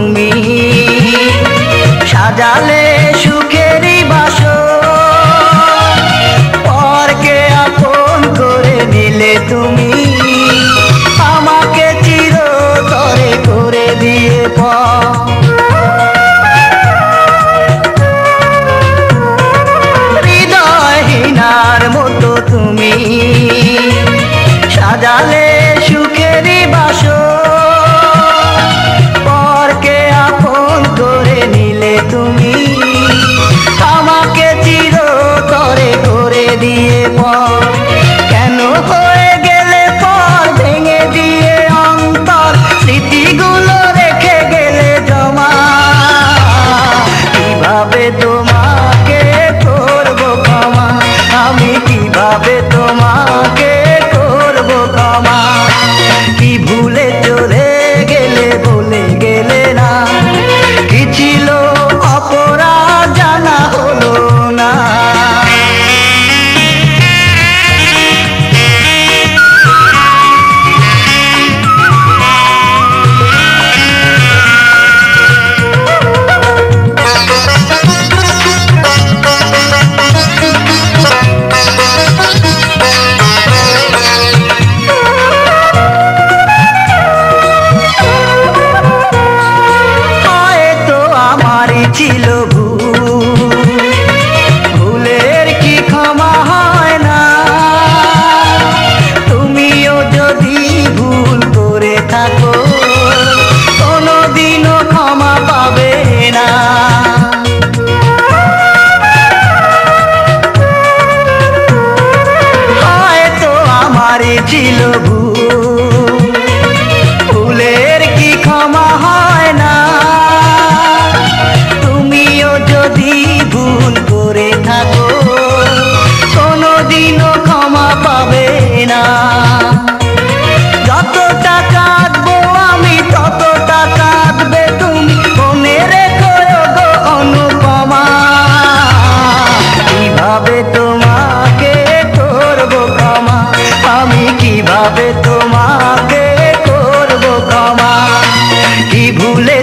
তুমি সাজালে সুখেরই বাসর, পরকে আপন করে নিলে তুমি আমাকে চিরতরে করে দিয়ে পর। হৃদয়হীনার মতো তুমি সাজালে সুখেরই বাসর, পরকে আপন করে নিলে তুমি আমাকে চিরতরে করে দিয়ে পর। কেন হয়ে গেলে পর ভেঙে দিয়ে অন্তর, স্মৃতিগুলো রেখে গেলে জমা। কিভাবে তোমাকে করবো ক্ষমা, আমি কিভাবে তোমাকে করবো ক্ষমা। কি ভুলে চলে গেলে বলে গেলে না, কি ছিল অপরাধ জানা হলো না। ছিল ভুলের কি ক্ষমা হয় না, তুমিও যদি ভুল করে থাকো কোনোদিনও ক্ষমা পাবে না। হয়তো আমারই ছিল ভুলের কি ক্ষমা হয় না, যদি ভুল করে থাকো কোনোদিনও ক্ষমা পাবে না। যতটা কাঁদবো আমি ততটা কাঁদবে তুমি, মনে রেখো গো অনুপমা। কিভাবে তোমাকে করবো ক্ষমা, আমি কিভাবে তোমাকে করবো ক্ষমা। কি ভুলে